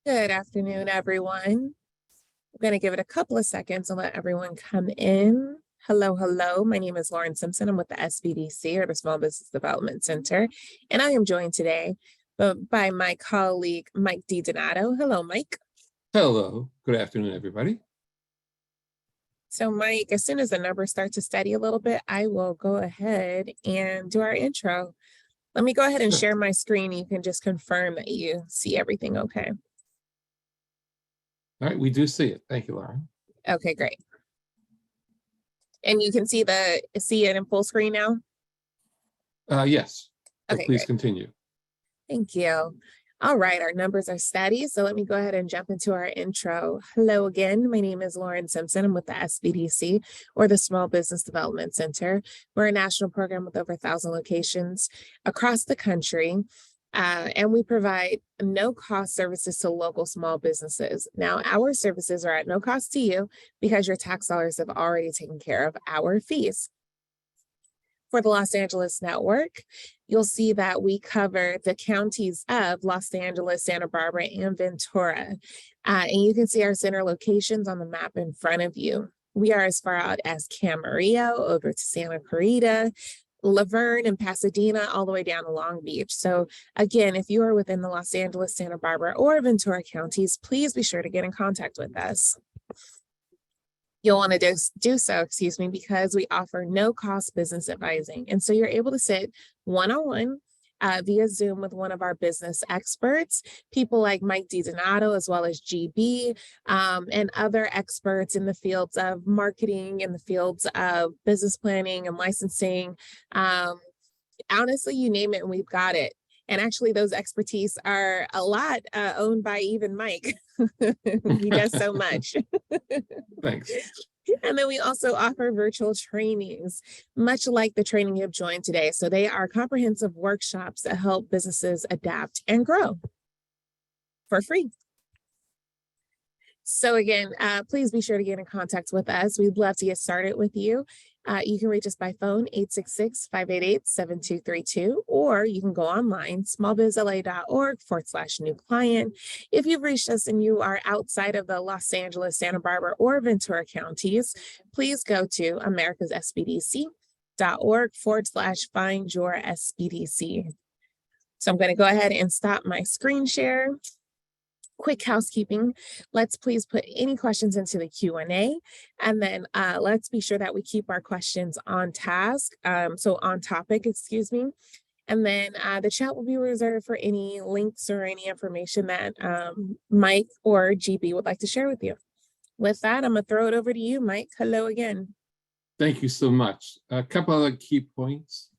Good afternoon, everyone. I'm going to give it a couple of seconds and let everyone come in. Hello, hello. My name is Lauren Simpson. I'm with the SBDC, or the Small Business Development Center, and I am joined today by my colleague, Mike DiDonato. Hello, Mike. Hello, good afternoon, everybody. So, Mike, as soon as the numbers start to steady a little bit, I will go ahead and do our intro. Let me go ahead and share my screen. You can just confirm that you see everything okay. All right, we do see it. Thank you, Lauren. Okay, great. And you can see it in full screen now? Yes. So Okay, please great. continue. Thank you. All right, our numbers are steady, so let me go ahead and jump into our intro. Hello again, my name is Lauren Simpson. I'm with the SBDC, or the Small Business Development Center. We're a national program with over 1,000 locations across the country. And we provide no-cost services to local small businesses. Now, our services are at no cost to you because your tax dollars have already taken care of our fees. For the Los Angeles network, you'll see that we cover the counties of Los Angeles, Santa Barbara, and Ventura. And you can see our center locations on the map in front of you. We are as far out as Camarillo, over to Santa Clarita, Laverne and Pasadena, all the way down to Long Beach. So again, if you are within the Los Angeles, Santa Barbara, or Ventura counties, please be sure to get in contact with us. You'll want to do so, because we offer no cost business advising. And so you're able to sit one-on-one via Zoom with one of our business experts, people like Mike DiDonato, as well as GB, and other experts in the fields of marketing, in the fields of business planning and licensing. Honestly, you name it and we've got it. And actually, those expertise are a lot owned by even Mike. He does so much. Thanks. And then we also offer virtual trainings, much like the training you've joined today. So they are comprehensive workshops that help businesses adapt and grow for free. So again, please be sure to get in contact with us. We'd love to get started with you. You can reach us by phone, 866-588-7232, or you can go online, smallbizla.org/new client. If you've reached us and you are outside of the Los Angeles, Santa Barbara, or Ventura counties, please go to americassbdc.org/find-your-SBDC. So I'm going to go ahead and stop my screen share. Quick housekeeping. Let's please put any questions into the Q&A, and then let's be sure that we keep our questions on task, so on topic, and then the chat will be reserved for any links or any information that Mike or GB would like to share with you. With that, I'm gonna throw it over to you, Mike. Hello again. Thank you so much. A couple other key points.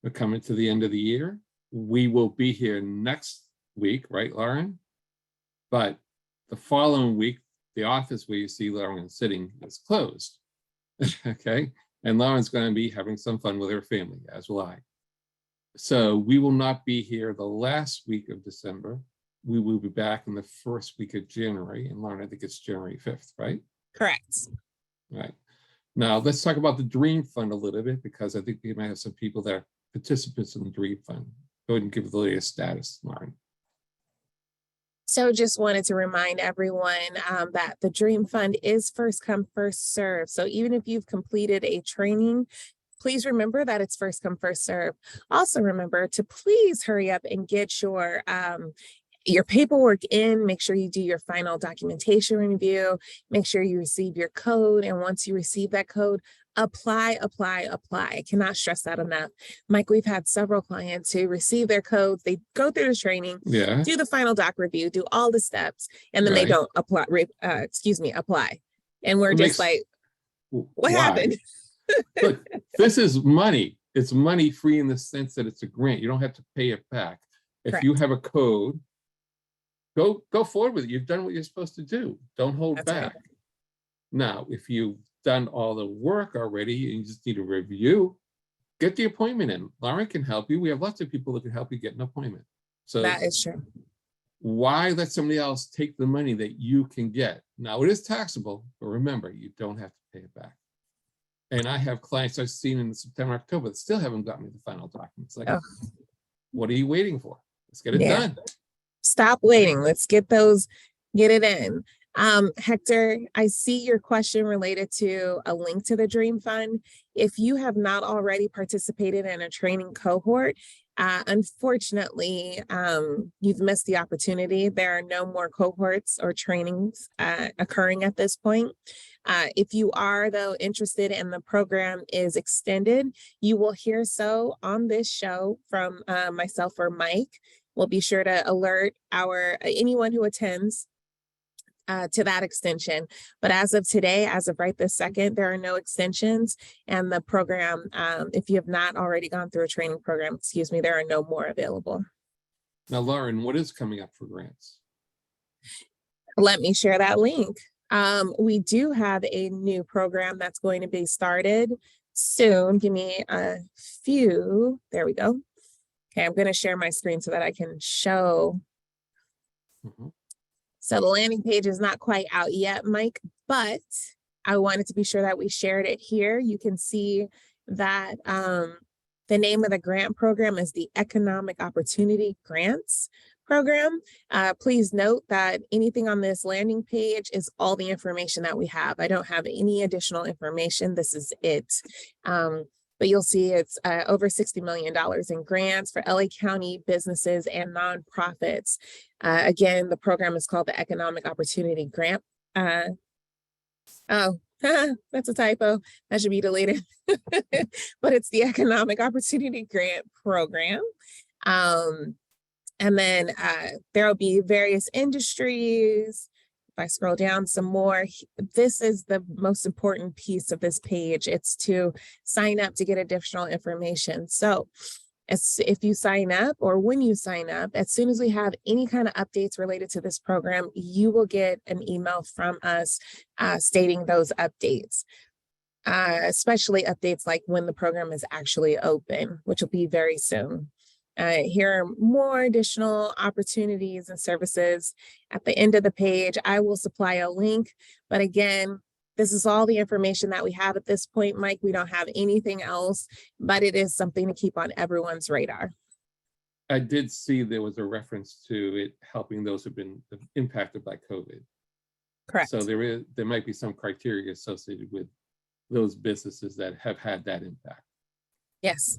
We're coming to the end of the year. We will be here next week, right, Lauren? But the following week, the office where you see Lauren sitting is closed. Okay. And Lauren's going to be having some fun with her family, as will I. So we will not be here the last week of December. We will be back in the first week of January. And Lauren, I think it's January 5th, right? Correct. Right. Now let's talk about the Dream Fund a little bit, because I think we might have some people that are participants in the Dream Fund. Go ahead and give the latest status, Lauren. So just wanted to remind everyone that the Dream Fund is first come, first serve. So even if you've completed a training, please remember that it's first come, first serve. Also remember to please hurry up and get your paperwork in. Make sure you do your final documentation review. Make sure you receive your code. And once you receive that code, apply. I cannot stress that enough. Mike, we've had several clients who receive their codes, they go through the training, do the final doc review, do all the steps, and then they don't apply. Apply. And we're just like, what happened? Look, this is money. It's money free in the sense that it's a grant. You don't have to pay it back. If Correct. You have a code, go forward with it. You've done what you're supposed to do. Don't hold That's back. right. Now, if you've done all the work already and you just need a review, get the appointment in. Lauren can help you. We have lots of people that can help you get an appointment. So that is true. Why let somebody else take the money that you can get? Now, it is taxable, but remember, you don't have to pay it back. And I have clients I've seen in September, October that still haven't gotten me the final documents. Like, what are you waiting for? Let's get it done. Stop waiting. Let's get those Get it in. Hector, I see your question related to a link to the Dream Fund. If you have not already participated in a training cohort, unfortunately, you've missed the opportunity. There are no more cohorts or trainings occurring at this point. If you are, though, interested and the program is extended, you will hear so on this show from myself or Mike. We'll be sure to alert anyone who attends to that extension. But as of today, as of right this second, there are no extensions. And the program, if you have not already gone through a training program, excuse me, there are no more available. Now, Lauren, what is coming up for grants? Let me share that link. We do have a new program that's going to be started soon. Give me a few. There we go. Okay, I'm going to share my screen so that I can show. So the landing page is not quite out yet, Mike, but I wanted to be sure that we shared it here. You can see that the name of the grant program is the Economic Opportunity Grants Program. Please note that anything on this landing page is all the information that we have. I don't have any additional information. This is it. But you'll see it's over $60 million in grants for LA County businesses and nonprofits. Again, the program is called the Economic Opportunity Grant. Oh, that's a typo. That should be deleted. But it's the Economic Opportunity Grant Program. And then there'll be various industries. If I scroll down some more, this is the most important piece of this page. It's to sign up to get additional information. So if you sign up or when you sign up, as soon as we have any kind of updates related to this program, you will get an email from us stating those updates, especially updates like when the program is actually open, which will be very soon. Here are more additional opportunities and services. At the end of the page, I will supply a link. But again, this is all the information that we have at this point, Mike. We don't have anything else, but it is something to keep on everyone's radar. I did see there was a reference to it helping those who've been impacted by COVID. Correct. So there might be some criteria associated with those businesses that have had that impact. Yes.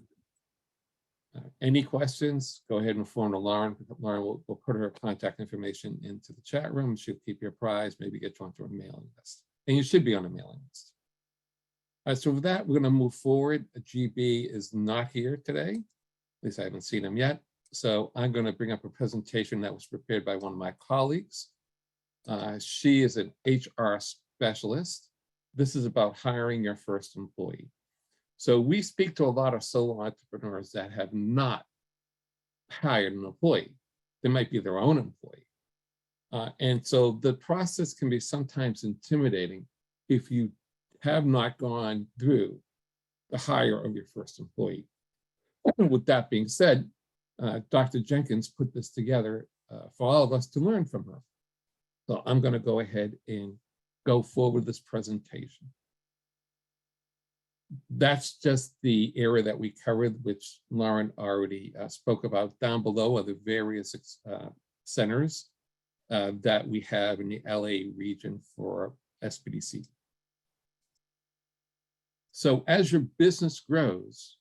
Any questions? Go ahead and forward to Lauren. Lauren will put her contact information into the chat room. She'll keep you apprised, maybe get you onto a mailing list. And you should be on a mailing list. All right, so with that, we're going to move forward. GB is not here today. At least I haven't seen him yet. So I'm going to bring up a presentation that was prepared by one of my colleagues. She is an HR specialist. This is about hiring your first employee. So we speak to a lot of solo entrepreneurs that have not hired an employee. They might be their own employee. And so the process can be sometimes intimidating if you have not gone through the hire of your first employee. With that being said, Dr. Jenkins put this together for all of us to learn from her. So I'm going to go ahead and go forward with this presentation. That's just the area that we covered, which Lauren already spoke about. Down below are the various centers that we have in the LA region for SBDC. So as your business grows,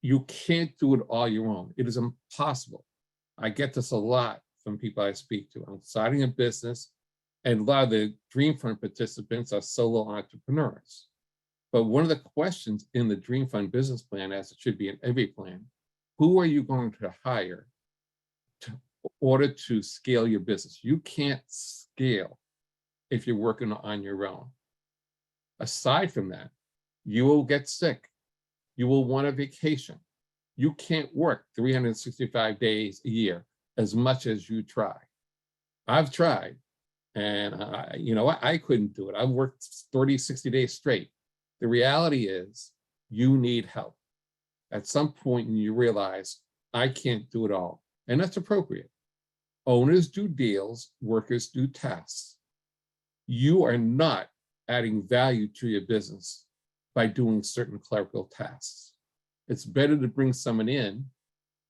you can't do it all your own. It is impossible. I get this a lot from people I speak to. I'm starting a business, and a lot of the Dream Fund participants are solo entrepreneurs. But one of the questions in the Dream Fund business plan, as it should be in every plan, who are you going to hire in order to scale your business? You can't scale if you're working on your own. Aside from that, you will get sick. You will want a vacation. You can't work 365 days a year as much as you try. I've tried, and I couldn't do it. I've worked 30, 60 days straight. The reality is you need help. At some point you realize I can't do it all, and that's appropriate. Owners do deals, workers do tasks. You are not adding value to your business by doing certain clerical tasks. It's better to bring someone in,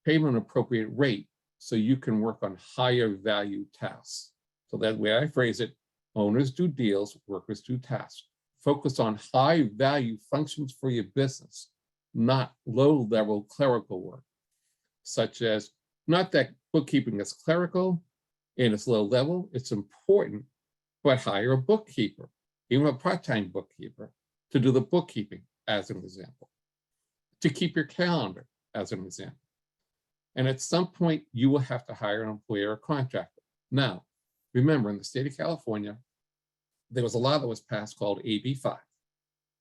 pay them an appropriate rate so you can work on higher value tasks. So that way I phrase it, owners do deals, workers do tasks. Focus on high value functions for your business, not low level clerical work, such as, not that bookkeeping is clerical and it's low level, it's important, but hire a bookkeeper, even a part-time bookkeeper, to do the bookkeeping, as an example, to keep your calendar, as an example. And at some point, you will have to hire an employee or a contractor. Now, remember, in the state of California, there was a law that was passed called AB5.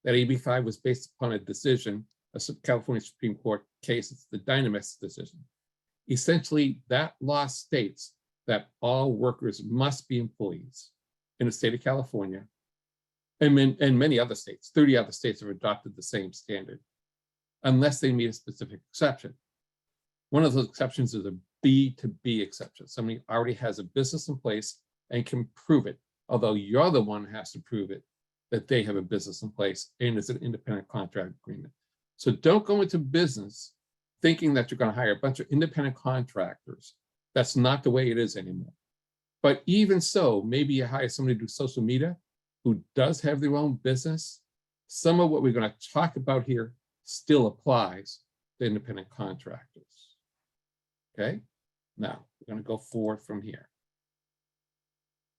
That AB5 was based upon a decision, a California Supreme Court case, it's the Dynamis decision. Essentially, that law states that all workers must be employees in the state of California, and many other states, 30 other states have adopted the same standard, unless they meet a specific exception. One of those exceptions is a B2B exception. Somebody already has a business in place and can prove it, although you're the one who has to prove it, that they have a business in place and it's an independent contract agreement. So don't go into business thinking that you're going to hire a bunch of independent contractors. That's not the way it is anymore. But even so, maybe you hire somebody to do social media who does have their own business. Some of what we're going to talk about here still applies to independent contractors. Okay, now we're going to go forward from here.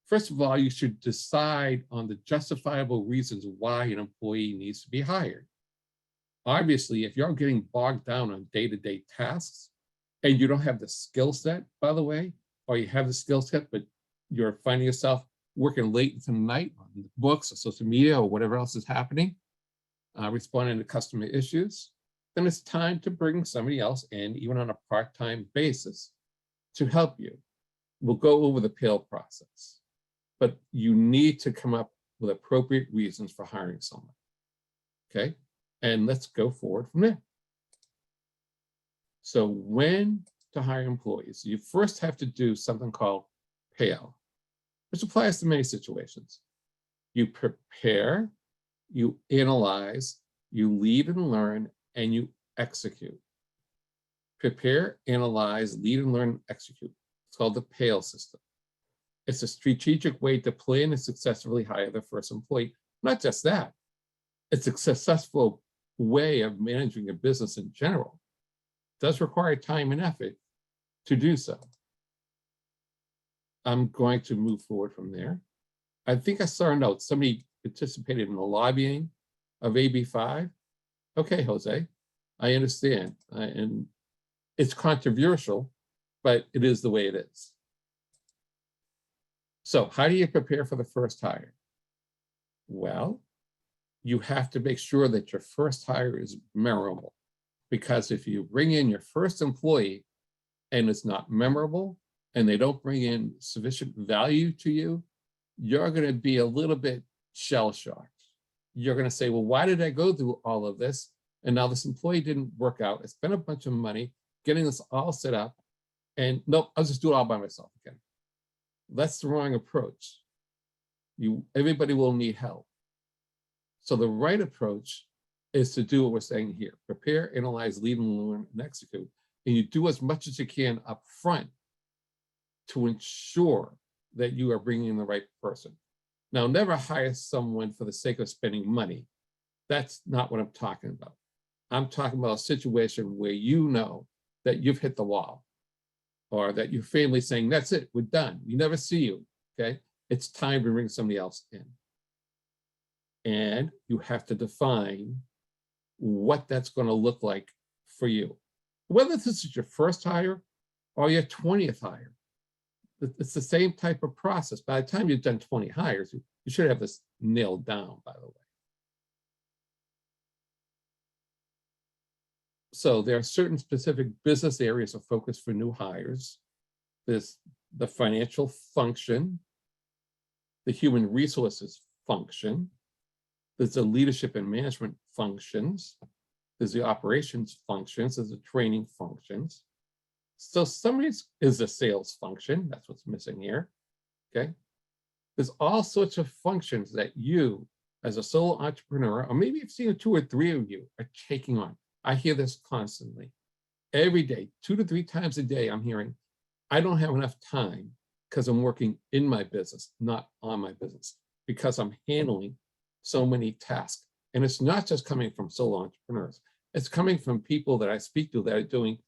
First of all, you should decide on the justifiable reasons why an employee needs to be hired. Obviously, if you're getting bogged down on day-to-day tasks and you don't have the skill set, by the way, or you have the skill set, but you're finding yourself working late into the night on books or social media or whatever else is happening, responding to customer issues, then it's time to bring somebody else in, even on a part-time basis, to help you. We'll go over the P.A.L.E process, but you need to come up with appropriate reasons for hiring someone. Okay, and let's go forward from there. So when to hire employees, you first have to do something called P.A.L.E, which applies to many situations. You prepare, you analyze, you lead and learn, and you execute. Prepare, analyze, lead and learn, execute. It's called the P.A.L.E system. It's a strategic way to plan and successfully hire the first employee. Not just that, it's a successful way of managing a business in general. It does require time and effort to do so. I'm going to move forward from there. I think I saw a note, somebody participated in the lobbying of AB5. Okay, Jose, I understand. And it's controversial, but it is the way it is. So how do you prepare for the first hire? Well, you have to make sure that your first hire is memorable, because if you bring in your first employee and it's not memorable and they don't bring in sufficient value to you, you're going to be a little bit shell-shocked. You're going to say, well, why did I go through all of this? And now this employee didn't work out. I spent a bunch of money getting this all set up. And nope, I'll just do it all by myself again. That's the wrong approach. Everybody will need help. So the right approach is to do what we're saying here. Prepare, analyze, lead and learn, and execute. And you do as much as you can up front to ensure that you are bringing in the right person. Now, never hire someone for the sake of spending money. That's not what I'm talking about. I'm talking about a situation where you know that you've hit the wall, or that your family's saying, that's it, we're done. We never see you, okay? It's time to bring somebody else in. And you have to define what that's going to look like for you. Whether this is your first hire or your 20th hire, it's the same type of process. By the time you've done 20 hires, you should have this nailed down, by the way. So there are certain specific business areas of focus for new hires. There's the financial function, the human resources function, there's the leadership and management functions, there's the operations functions, there's the training functions. So some is the sales function, that's what's missing here, okay? There's all sorts of functions that you, as a solo entrepreneur, or maybe you've seen 2 or 3 of you are taking on. I hear this constantly. Every day, 2 to 3 times a day, I'm hearing, I don't have enough time because I'm working in my business, not on my business, because I'm handling so many tasks. And it's not just coming from solo entrepreneurs. It's coming from people that I speak to that are doing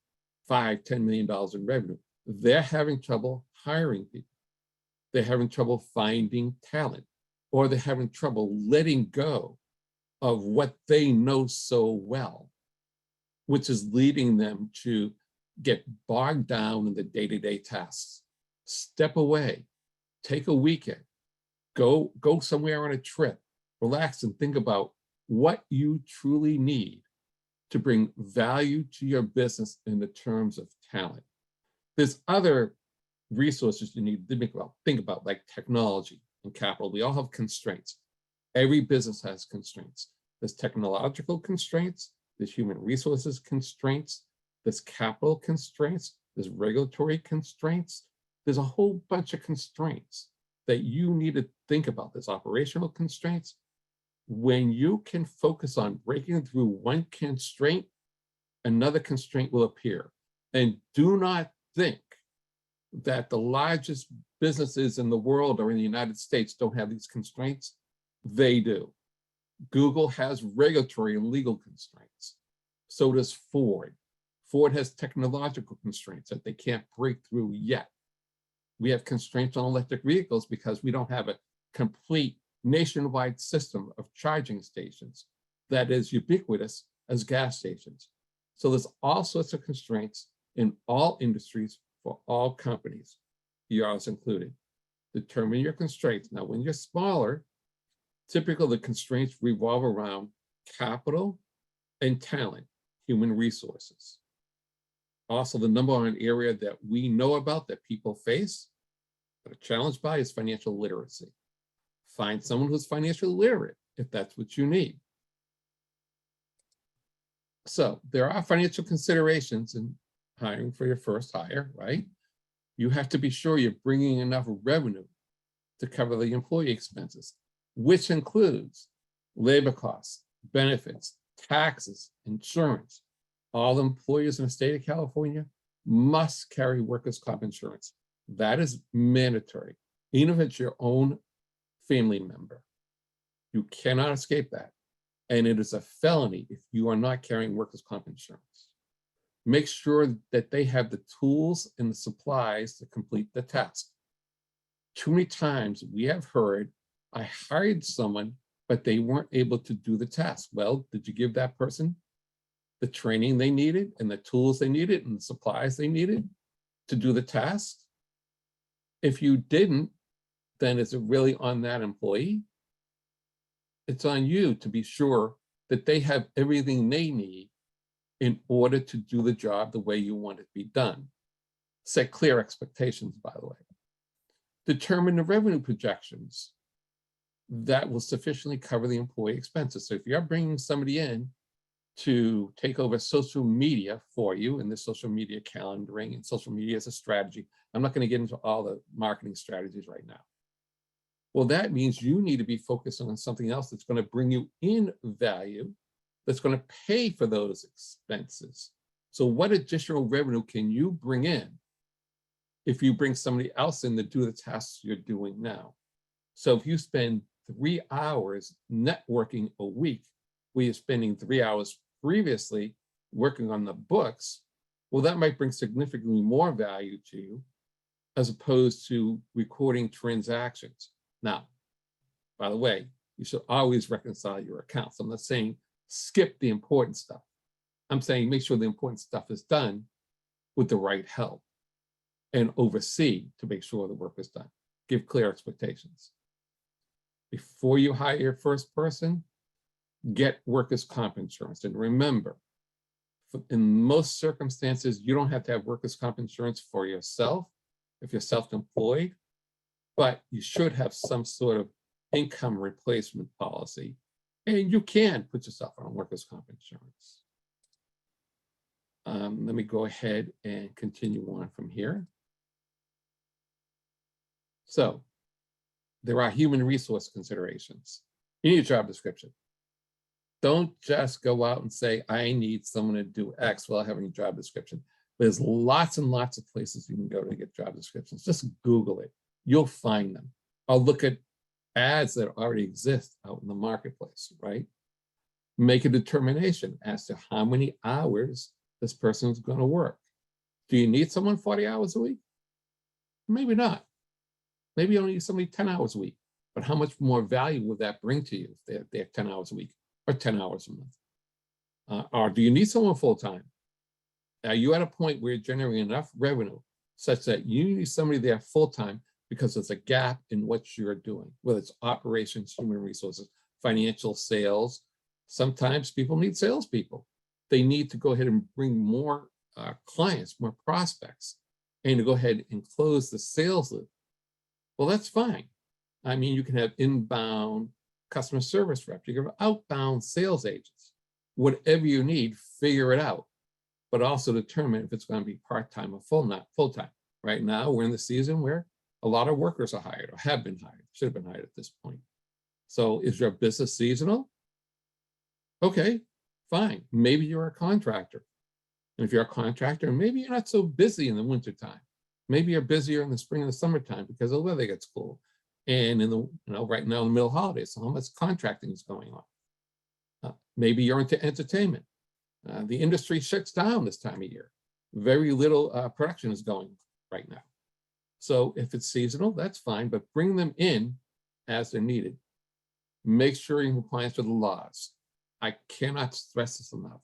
$5–10 million in revenue. They're having trouble hiring people. They're having trouble finding talent, or they're having trouble letting go of what they know so well, which is leading them to get bogged down in the day-to-day tasks. Step away, take a weekend, go somewhere on a trip, relax and think about what you truly need to bring value to your business in the terms of talent. There's other resources you need to think about, like technology and capital. We all have constraints. Every business has constraints. There's technological constraints, there's human resources constraints, there's capital constraints, there's regulatory constraints. There's a whole bunch of constraints that you need to think about. There's operational constraints. When you can focus on breaking through one constraint, another constraint will appear. And do not think that the largest businesses in the world or in the United States don't have these constraints. They do. Google has regulatory and legal constraints. So does Ford. Ford has technological constraints that they can't break through yet. We have constraints on electric vehicles because we don't have a complete nationwide system of charging stations that is ubiquitous as gas stations. So there's all sorts of constraints in all industries for all companies, yours included. Determine your constraints. Now, when you're smaller, typically the constraints revolve around capital and talent, human resources. Also, the number one area that we know about that people face, that are challenged by, is financial literacy. Find someone who's financially literate if that's what you need. So there are financial considerations in hiring for your first hire, right? You have to be sure you're bringing enough revenue to cover the employee expenses, which includes labor costs, benefits, taxes, insurance. All employers in the state of California must carry workers' comp insurance. That is mandatory, even if it's your own family member. You cannot escape that. And it is a felony if you are not carrying workers' comp insurance. Make sure that they have the tools and the supplies to complete the task. Too many times we have heard, I hired someone, but they weren't able to do the task. Well, did you give that person the training they needed and the tools they needed and the supplies they needed to do the task? If you didn't, then is it really on that employee? It's on you to be sure that they have everything they need in order to do the job the way you want it to be done. Set clear expectations, by the way. Determine the revenue projections that will sufficiently cover the employee expenses. So if you're bringing somebody in to take over social media for you, and the social media calendaring and social media as a strategy, I'm not going to get into all the marketing strategies right now. Well, that means you need to be focused on something else that's going to bring you in value, that's going to pay for those expenses. So what additional revenue can you bring in if you bring somebody else in to do the tasks you're doing now? So if you spend 3 hours networking a week, where you're spending 3 hours previously working on the books, well, that might bring significantly more value to you as opposed to recording transactions. Now, by the way, you should always reconcile your accounts. I'm not saying skip the important stuff. I'm saying make sure the important stuff is done with the right help and oversee to make sure the work is done. Give clear expectations. Before you hire your first person, get workers' comp insurance. And remember, in most circumstances, you don't have to have workers' comp insurance for yourself if you're self-employed, but you should have some sort of income replacement policy. And you can put yourself on workers' comp insurance. Let me go ahead and continue on from here. So there are human resource considerations in your job description. Don't just go out and say, I need someone to do X while having a job description. There's lots and lots of places you can go to get job descriptions. Just Google it. You'll find them. I'll look at ads that already exist out in the marketplace, right? Make a determination as to how many hours this person is going to work. Do you need someone 40 hours a week? Maybe not. Maybe you only need somebody 10 hours a week. But how much more value will that bring to you if they're 10 hours a week or 10 hours a month? Or do you need someone full-time? Are you at a point where you're generating enough revenue such that you need somebody there full-time because there's a gap in what you're doing, whether it's operations, human resources, financial, sales. Sometimes people need salespeople. They need to go ahead and bring more clients, more prospects, and to go ahead and close the sales loop. Well, that's fine. I mean, you can have inbound customer service reps, you can have outbound sales agents. Whatever you need, figure it out, but also determine if it's going to be part-time or full-time. Right now, we're in the season where a lot of workers are hired or have been hired, should have been hired at this point. So is your business seasonal? Okay, fine. Maybe you're a contractor. And if you're a contractor, maybe you're not so busy in the wintertime. Maybe you're busier in the spring and the summertime because the weather gets cool. And in the, right now in the middle of holidays, so how much contracting is going on? Maybe you're into entertainment. The industry shuts down this time of year. Very little production is going right now. So if it's seasonal, that's fine, but bring them in as they're needed. Make sure you're in compliance with the laws. I cannot stress this enough.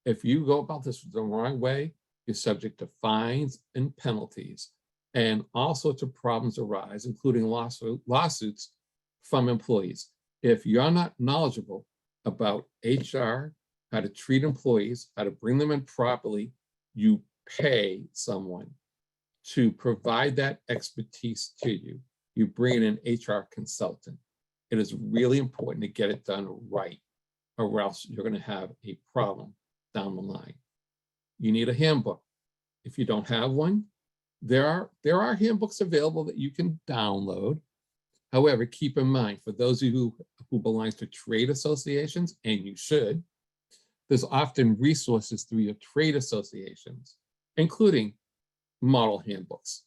If you go about this the wrong way, you're subject to fines and penalties, and all sorts of problems arise, including lawsuits from employees. If you're not knowledgeable about HR, how to treat employees, how to bring them in properly, you pay someone to provide that expertise to you. You bring in an HR consultant. It is really important to get it done right, or else you're going to have a problem down the line. You need a handbook. If you don't have one, there are handbooks available that you can download. However, keep in mind, for those of you who belong to trade associations, and you should, there's often resources through your trade associations, including model handbooks,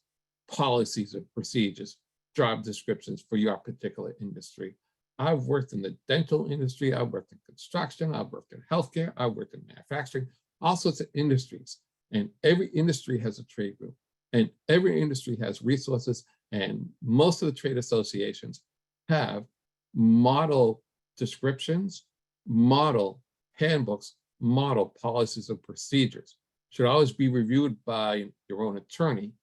policies and procedures, job descriptions for your particular industry. I've worked in the dental industry, I've worked in construction, I've worked in healthcare, I've worked in manufacturing, all sorts of industries. And every industry has a trade group, and every industry has resources, and most of the trade associations have model descriptions, model handbooks, model policies and procedures. Should always be reviewed by your own attorney,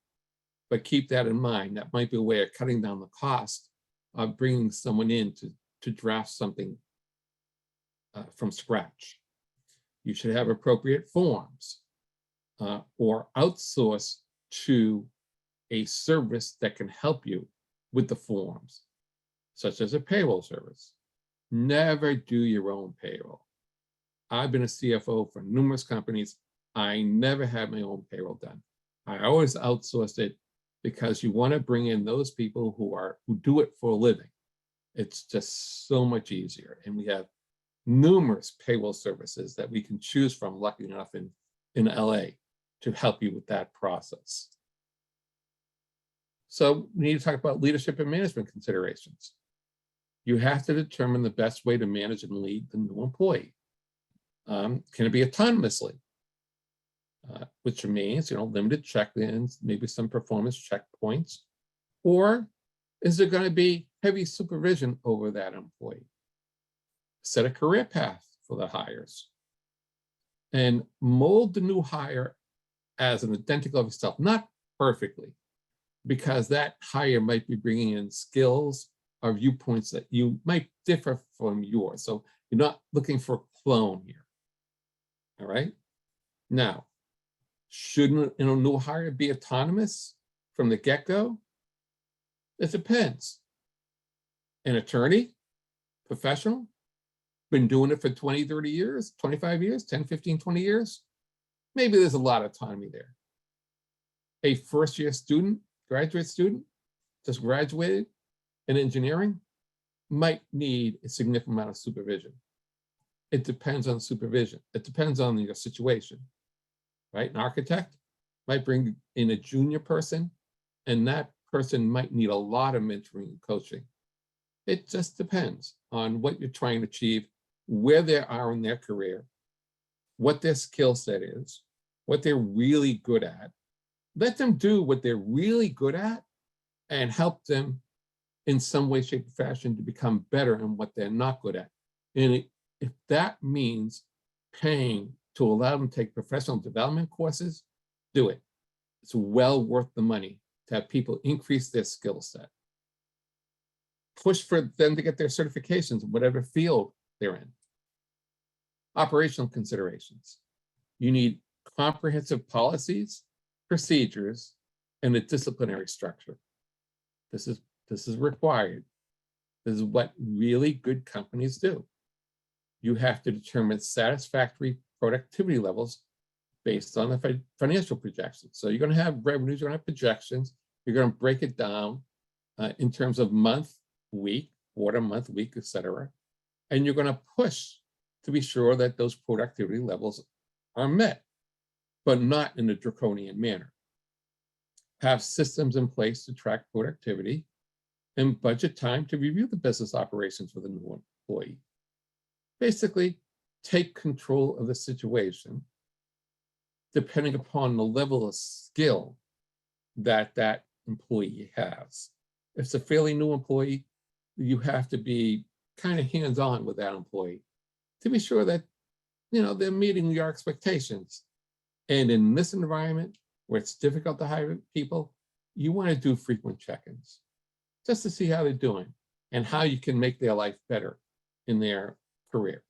but keep that in mind. That might be a way of cutting down the cost of bringing someone in to draft something from scratch. You should have appropriate forms or outsource to a service that can help you with the forms, such as a payroll service. Never do your own payroll. I've been a CFO for numerous companies. I never had my own payroll done. I always outsourced it because you want to bring in those people who do it for a living. It's just so much easier. And we have numerous payroll services that we can choose from, lucky enough in LA, to help you with that process. So we need to talk about leadership and management considerations. You have to determine the best way to manage and lead the new employee. Can it be autonomously? Which means, limited check-ins, maybe some performance checkpoints, or is there going to be heavy supervision over that employee? Set a career path for the hires and mold the new hire as an identical of yourself, not perfectly, because that hire might be bringing in skills or viewpoints that you might differ from yours. So you're not looking for a clone here. All right. Now, shouldn't a new hire be autonomous from the get-go? It depends. An attorney, professional, been doing it for 20, 30 years, 25 years, 10, 15, 20 years. Maybe there's a lot of autonomy there. A first-year student, graduate student, just graduated in engineering, might need a significant amount of supervision. It depends on supervision. It depends on your situation, right? An architect, might bring in a junior person, and that person might need a lot of mentoring and coaching. It just depends on what you're trying to achieve, where they are in their career, what their skill set is, what they're really good at. Let them do what they're really good at and help them in some way, shape, or fashion to become better in what they're not good at. And if that means paying to allow them to take professional development courses, do it. It's well worth the money to have people increase their skill set. Push for them to get their certifications in whatever field they're in. Operational considerations. You need comprehensive policies, procedures, and a disciplinary structure. This is required. This is what really good companies do. You have to determine satisfactory productivity levels based on the financial projections. So you're going to have revenues, you're going to have projections, you're going to break it down in terms of month, week, quarter, month, week, etc. And you're going to push to be sure that those productivity levels are met, but not in a draconian manner. Have systems in place to track productivity and budget time to review the business operations with a new employee. Basically, take control of the situation depending upon the level of skill that that employee has. If it's a fairly new employee, you have to be kind of hands-on with that employee to be sure that they're meeting your expectations. And in this environment where it's difficult to hire people, you want to do frequent check-ins just to see how they're doing and how you can make their life better in their career.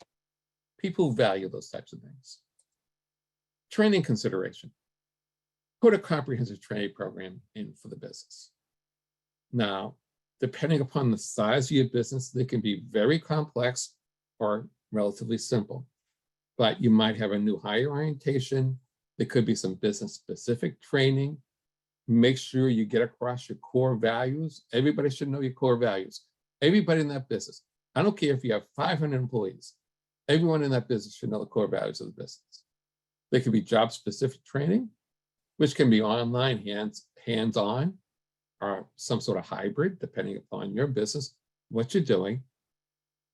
People value those types of things. Training consideration. Put a comprehensive training program in for the business. Now, depending upon the size of your business, they can be very complex or relatively simple. But you might have a new hire orientation. There could be some business-specific training. Make sure you get across your core values. Everybody should know your core values. Everybody in that business. I don't care if you have 500 employees. Everyone in that business should know the core values of the business. There could be job-specific training, which can be online, hands-on, or some sort of hybrid, depending upon your business, what you're doing.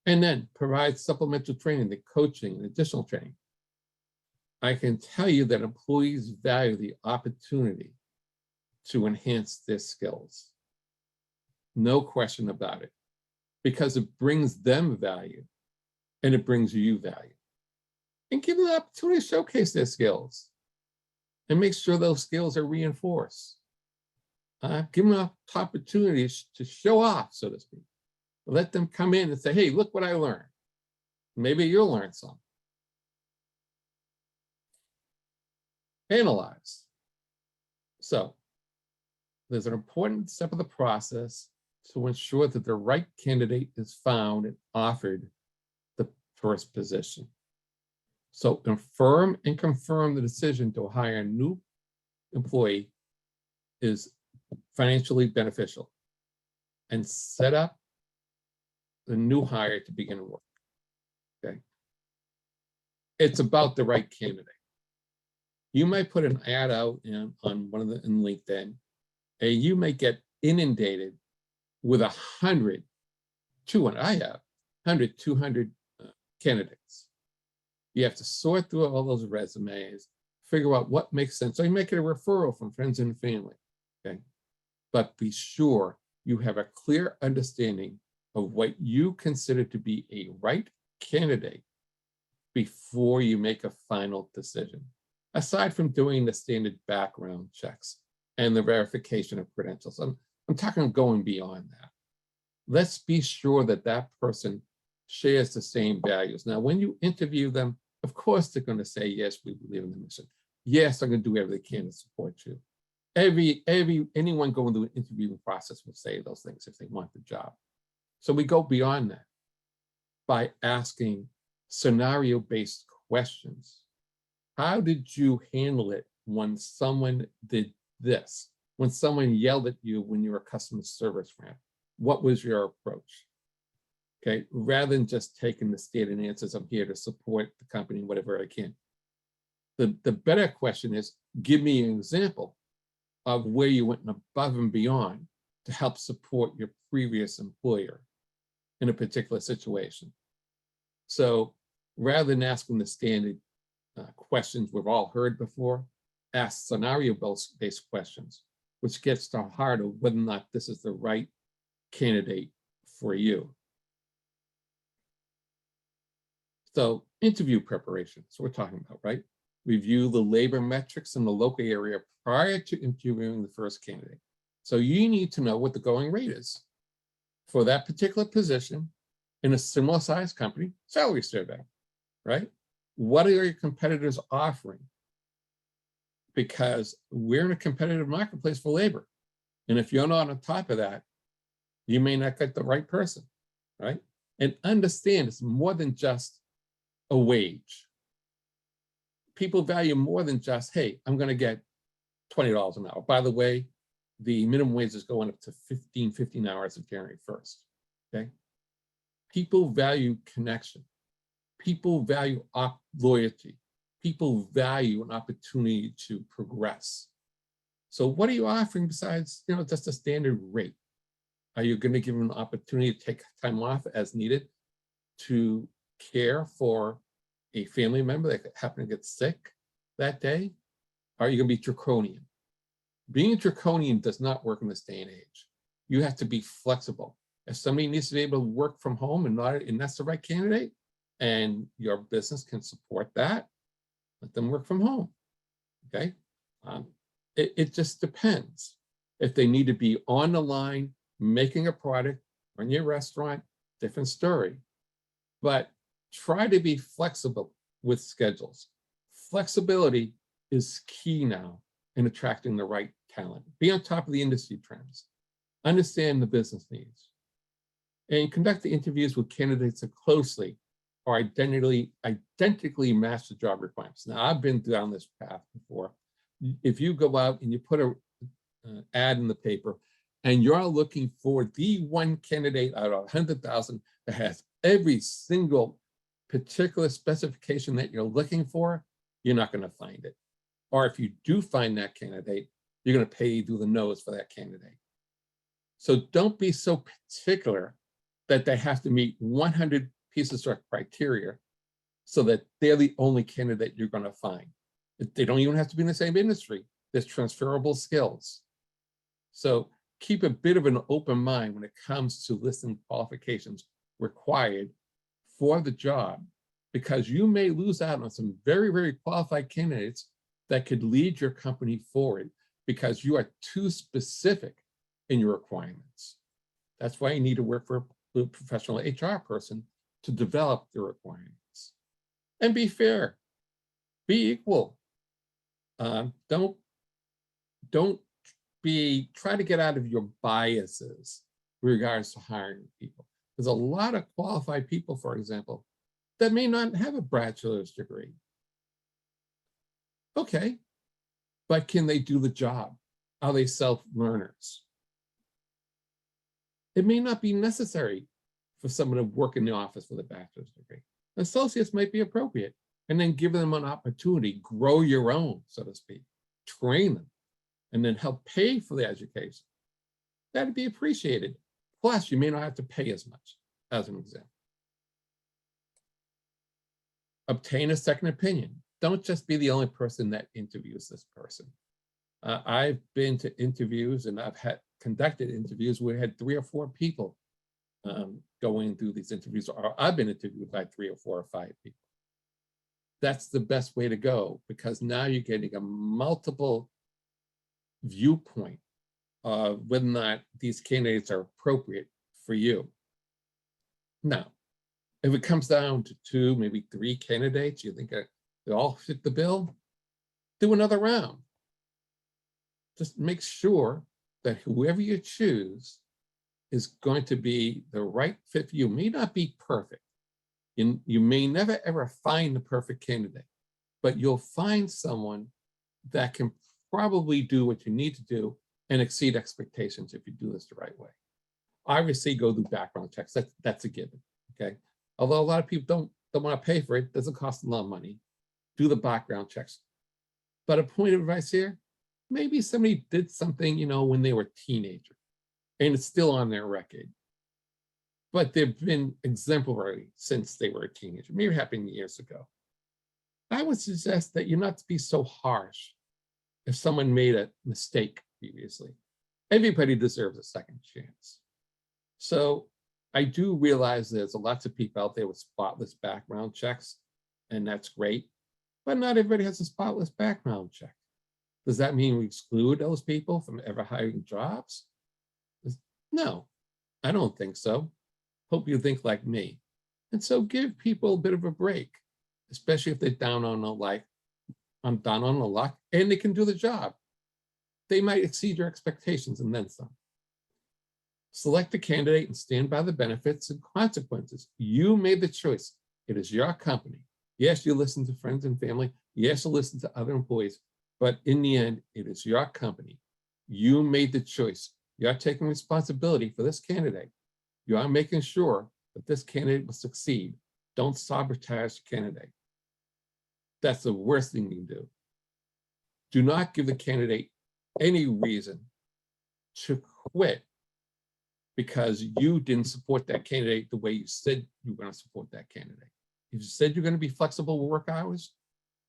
And then provide supplemental training, the coaching, and additional training. I can tell you that employees value the opportunity to enhance their skills. No question about it, because it brings them value and it brings you value. And give them the opportunity to showcase their skills and make sure those skills are reinforced. Give them an opportunity to show off, so to speak. Let them come in and say, hey, look what I learned. Maybe you'll learn some. Analyze. So there's an important step of the process to ensure that the right candidate is found and offered the first position. So confirm the decision to hire a new employee is financially beneficial, and set up the new hire to begin work. Okay. It's about the right candidate. You might put an ad out on one of the in LinkedIn, and you may get inundated with 100, 200. I have 100, 200 candidates. You have to sort through all those resumes, figure out what makes sense. So you make it a referral from friends and family. Okay. But be sure you have a clear understanding of what you consider to be a right candidate before you make a final decision, aside from doing the standard background checks and the verification of credentials. I'm talking going beyond that. Let's be sure that that person shares the same values. Now, when you interview them, of course, they're going to say, yes, we believe in the mission. Yes, I'm going to do everything they can to support you. Anyone going through an interviewing process will say those things if they want the job. So we go beyond that by asking scenario-based questions. How did you handle it when someone did this? When someone yelled at you when you were a customer service rep? What was your approach? Okay, rather than just taking the standard answers, I'm here to support the company, whatever I can. The better question is, give me an example of where you went above and beyond to help support your previous employer in a particular situation. So rather than asking the standard questions we've all heard before, ask scenario-based questions, which gets to the heart of whether or not this is the right candidate for you. So interview preparation, so we're talking about, right? Review the labor metrics in the local area prior to interviewing the first candidate. So you need to know what the going rate is for that particular position in a similar size company. Salary survey, right? What are your competitors offering? Because we're in a competitive marketplace for labor. And if you're not on top of that, you may not get the right person, right? And understand it's more than just a wage. People value more than just, hey, I'm going to get $20 an hour. By the way, the minimum wage is going up to 15 hours of January 1st, okay? People value connection. People value loyalty. People value an opportunity to progress. So what are you offering besides, just a standard rate? Are you going to give them an opportunity to take time off as needed to care for a family member that happened to get sick that day? Are you going to be draconian? Being draconian does not work in this day and age. You have to be flexible. If somebody needs to be able to work from home and that's the right candidate, and your business can support that, let them work from home, okay? It just depends. If they need to be on the line, making a product, run your restaurant, different story. But try to be flexible with schedules. Flexibility is key now in attracting the right talent. Be on top of the industry trends. Understand the business needs. And conduct the interviews with candidates that closely or identically match the job requirements. Now, I've been down this path before. If you go out and you put an ad in the paper and you're looking for the one candidate out of 100,000 that has every single particular specification that you're looking for, you're not going to find it. Or if you do find that candidate, you're going to pay through the nose for that candidate. So don't be so particular that they have to meet 100 pieces of criteria so that they're the only candidate you're going to find. They don't even have to be in the same industry. There's transferable skills. So keep a bit of an open mind when it comes to listing qualifications required for the job, because you may lose out on some very, very qualified candidates that could lead your company forward because you are too specific in your requirements. That's why you need to work for a professional HR person to develop the requirements. And be fair, be equal. Don't try to get out of your biases with regards to hiring people. There's a lot of qualified people, for example, that may not have a bachelor's degree. Okay, but can they do the job? Are they self-learners? It may not be necessary for someone to work in the office with a bachelor's degree. Associates might be appropriate, and then give them an opportunity, grow your own, so to speak, train them, and then help pay for the education. That'd be appreciated. Plus, you may not have to pay as much, as an example. Obtain a second opinion. Don't just be the only person that interviews this person. I've been to interviews and I've conducted interviews where I had 3 or 4 people going through these interviews, or I've been interviewed by 3 or 4 or 5 people. That's the best way to go, because now you're getting a multiple viewpoint of whether or not these candidates are appropriate for you. Now, if it comes down to 2, maybe 3 candidates, you think they all fit the bill, do another round. Just make sure that whoever you choose is going to be the right fit for you. It may not be perfect. You may never ever find the perfect candidate, but you'll find someone that can probably do what you need to do and exceed expectations if you do this the right way. Obviously, go through background checks. That's a given, okay? Although a lot of people don't want to pay for it, doesn't cost a lot of money. Do the background checks. But a point of advice here, maybe somebody did something, when they were a teenager and it's still on their record, but they've been exemplary since they were a teenager, maybe it happened years ago. I would suggest that you not to be so harsh if someone made a mistake previously. Everybody deserves a second chance. So I do realize there's lots of people out there with spotless background checks, and that's great, but not everybody has a spotless background check. Does that mean we exclude those people from ever hiring jobs? No, I don't think so. Hope you think like me. And so give people a bit of a break, especially if they're down on the luck and they can do the job. They might exceed your expectations and then some. Select a candidate and stand by the benefits and consequences. You made the choice. It is your company. Yes, you listen to friends and family. Yes, you listen to other employees. But in the end, it is your company. You made the choice. You're taking responsibility for this candidate. You are making sure that this candidate will succeed. Don't sabotage the candidate. That's the worst thing you can do. Do not give the candidate any reason to quit because you didn't support that candidate the way you said you were going to support that candidate. If you said you're going to be flexible with work hours,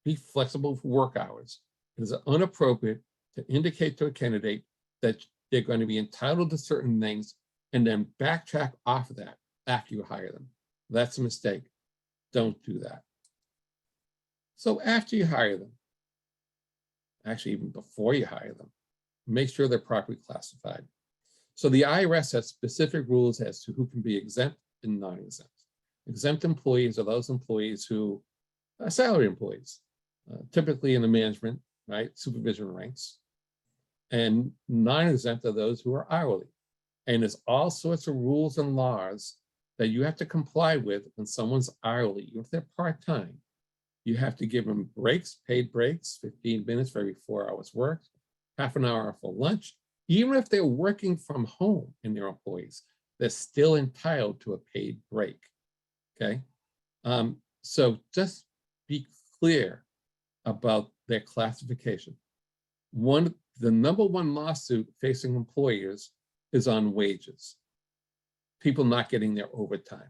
be flexible for work hours. It is inappropriate to indicate to a candidate that they're going to be entitled to certain things and then backtrack off of that after you hire them. That's a mistake. Don't do that. So after you hire them, actually even before you hire them, make sure they're properly classified. So the IRS has specific rules as to who can be exempt and non-exempt. Exempt employees are those employees who are salary employees, typically in the management, right, supervision ranks. And non-exempt are those who are hourly. And there's all sorts of rules and laws that you have to comply with when someone's hourly, even if they're part-time. You have to give them breaks, paid breaks, 15 minutes for every 4 hours worked, half an hour for lunch. Even if they're working from home and they're employees, they're still entitled to a paid break, okay? So just be clear about their classification. The number one lawsuit facing employers is on wages, people not getting their overtime.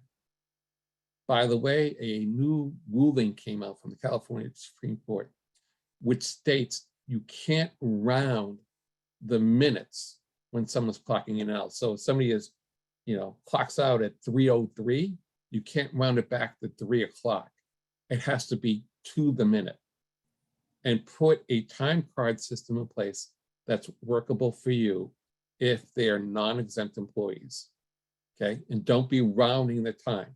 By the way, a new ruling came out from the California Supreme Court, which states you can't round the minutes when someone's clocking in and out. So if somebody is, clocks out at 3:03, you can't round it back to 3 o'clock. It has to be to the minute. And put a time card system in place that's workable for you if they are non-exempt employees, okay? And don't be rounding the time.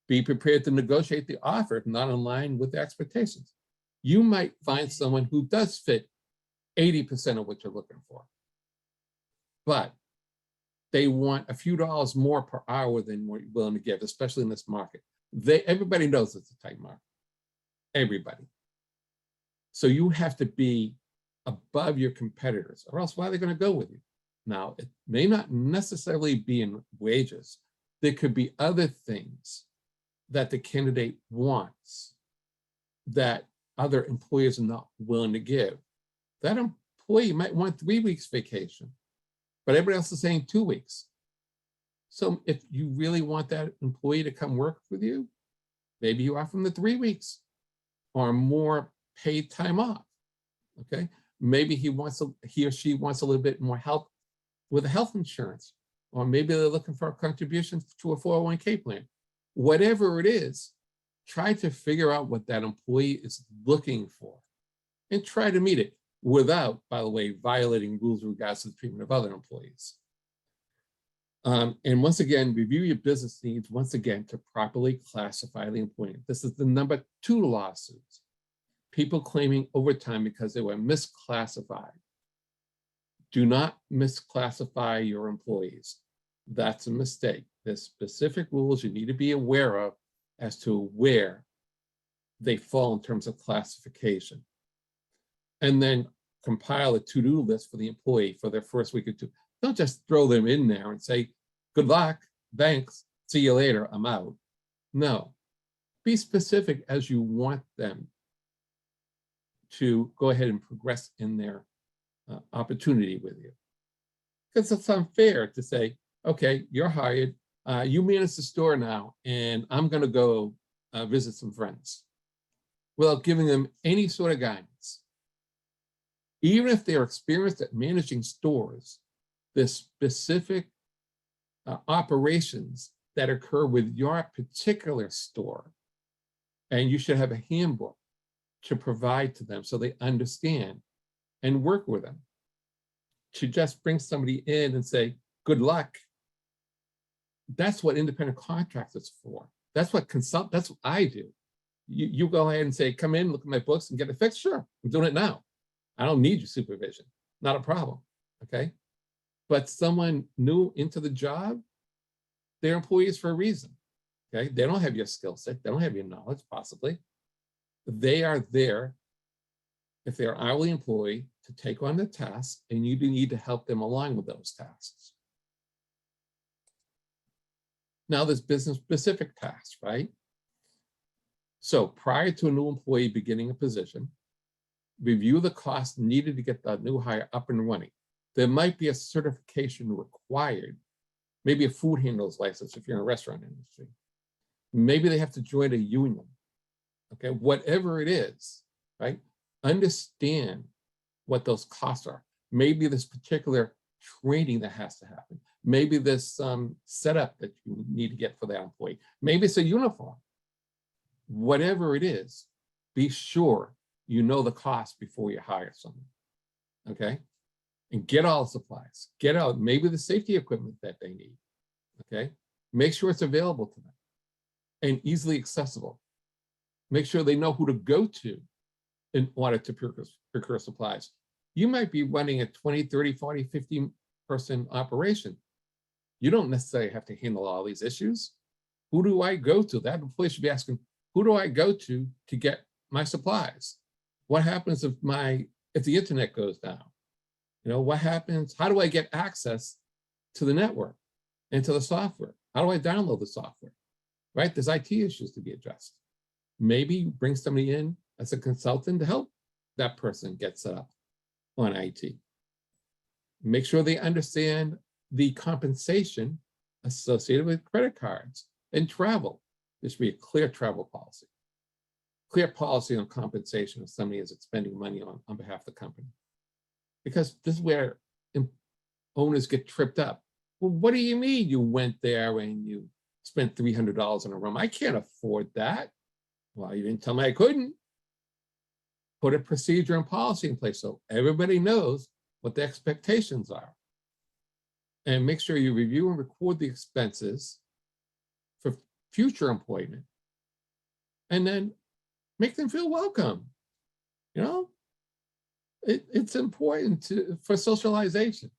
Be prepared to negotiate the offer if not in line with the expectations. You might find someone who does fit 80% of what you're looking for, but they want a few dollars more per hour than what you're willing to give, especially in this market. Everybody knows it's a tight market, everybody. So you have to be above your competitors, or else why are they going to go with you? Now, it may not necessarily be in wages. There could be other things that the candidate wants that other employers are not willing to give. That employee might want 3 weeks vacation, but everybody else is saying 2 weeks. So if you really want that employee to come work with you, maybe you offer them the 3 weeks or more paid time off, okay? Maybe he or she wants a little bit more help with health insurance, or maybe they're looking for a contribution to a 401k plan. Whatever it is, try to figure out what that employee is looking for and try to meet it without, by the way, violating rules in regards to the treatment of other employees. And once again, review your business needs once again to properly classify the employee. This is the number 2 lawsuits. People claiming overtime because they were misclassified. Do not misclassify your employees. That's a mistake. There's specific rules you need to be aware of as to where they fall in terms of classification. And then compile a to-do list for the employee for their first week or two. Don't just throw them in there and say, good luck, thanks, see you later, I'm out. No, be specific as you want them to go ahead and progress in their opportunity with you. Because it's unfair to say, okay, you're hired, you manage the store now, and I'm going to go visit some friends, without giving them any sort of guidance. Even if they're experienced at managing stores, there's specific operations that occur with your particular store, and you should have a handbook to provide to them so they understand and work with them. To just bring somebody in and say, good luck, that's what independent contractors for. That's what that's what I do. You go ahead and say, come in, look at my books and get it fixed. Sure, I'm doing it now. I don't need your supervision. Not a problem, okay? But someone new into the job, they're employees for a reason, okay? They don't have your skill set. They don't have your knowledge, possibly. They are there, if they're an hourly employee, to take on the tasks, and you do need to help them along with those tasks. Now there's business-specific tasks, right? So prior to a new employee beginning a position, review the costs needed to get the new hire up and running. There might be a certification required, maybe a food handler's license if you're in a restaurant industry. Maybe they have to join a union, okay? Whatever it is, right? Understand what those costs are. Maybe this particular training that has to happen. Maybe this setup that you need to get for that employee. Maybe it's a uniform. Whatever it is, be sure you know the cost before you hire someone, okay? And get all the supplies. Get out maybe the safety equipment that they need, okay? Make sure it's available to them and easily accessible. Make sure they know who to go to in order to procure supplies. You might be running a 20, 30, 40, 50 person operation. You don't necessarily have to handle all these issues. Who do I go to? That employee should be asking, who do I go to get my supplies? What happens if the internet goes down? You know, what happens? How do I get access to the network and to the software? How do I download the software? Right? There's IT issues to be addressed. Maybe bring somebody in as a consultant to help that person get set up on IT. Make sure they understand the compensation associated with credit cards and travel. There should be a clear travel policy. Clear policy on compensation if somebody is expending money on behalf of the company. Because this is where owners get tripped up. Well, what do you mean you went there and you spent $300 on a room? I can't afford that. Well, you didn't tell me I couldn't. Put a procedure and policy in place so everybody knows what the expectations are. And make sure you review and record the expenses for future employment. And then make them feel welcome. You know, it's important for socialization.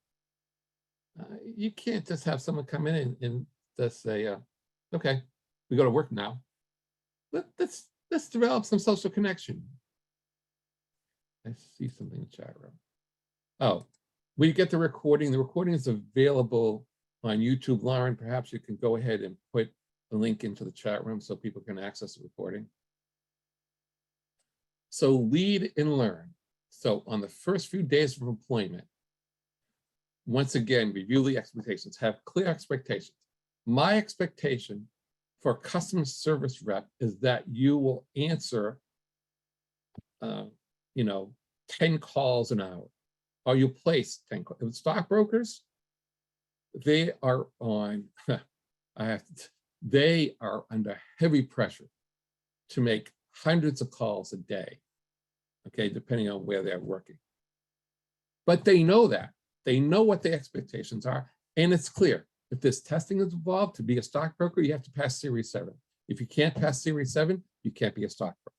You can't just have someone come in and just say, okay, we go to work now. Let's develop some social connection. I see something in the chat room. Oh, we get the recording. The recording is available on YouTube. Lauren, perhaps you can go ahead and put the link into the chat room so people can access the recording. So lead and learn. So on the first few days of employment, once again, review the expectations, have clear expectations. My expectation for a customer service rep is that you will answer, 10 calls an hour, or you place 10 calls. Stockbrokers, they are on, they are under heavy pressure to make hundreds of calls a day, okay, depending on where they're working. But they know that. They know what the expectations are, and it's clear. If this testing is involved, to be a stockbroker, you have to pass Series 7. If you can't pass Series 7, you can't be a stockbroker.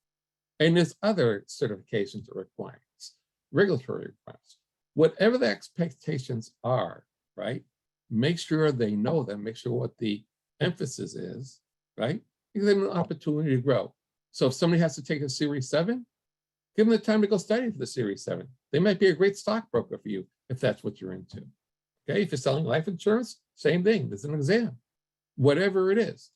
And there's other certifications or requirements, regulatory requirements. Whatever the expectations are, right? Make sure they know them, make sure what the emphasis is, right? Give them an opportunity to grow. So if somebody has to take a Series 7, give them the time to go study for the Series 7. They might be a great stockbroker for you if that's what you're into. Okay, if you're selling life insurance, same thing, there's an exam. Whatever it is,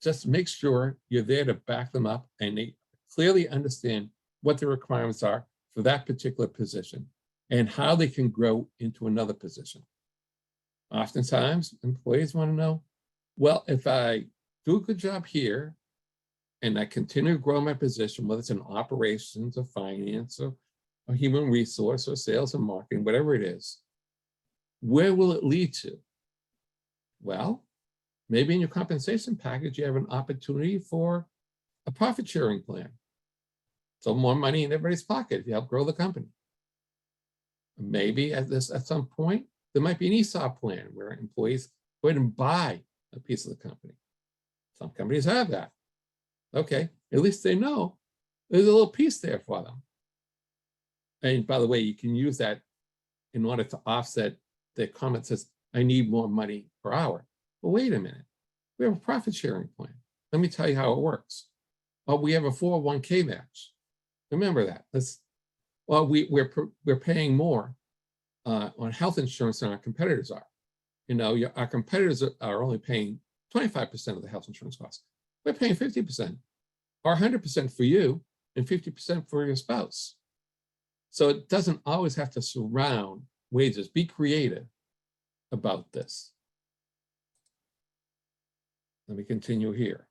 just make sure you're there to back them up and they clearly understand what the requirements are for that particular position and how they can grow into another position. Oftentimes, employees want to know, well, if I do a good job here and I continue to grow my position, whether it's in operations or finance or human resource or sales and marketing, whatever it is, where will it lead to? Well, maybe in your compensation package, you have an opportunity for a profit sharing plan. So more money in everybody's pocket if you help grow the company. Maybe at some point, there might be an ESOP plan where employees go ahead and buy a piece of the company. Some companies have that. Okay, at least they know there's a little piece there for them. And by the way, you can use that in order to offset the comment says, I need more money per hour. Well, wait a minute. We have a profit sharing plan. Let me tell you how it works. Well, we have a 401k match. Remember that. We're paying more on health insurance than our competitors are. You know, our competitors are only paying 25% of the health insurance costs. We're paying 50%, or 100% for you and 50% for your spouse. So it doesn't always have to surround wages. Be creative about this. Let me continue here.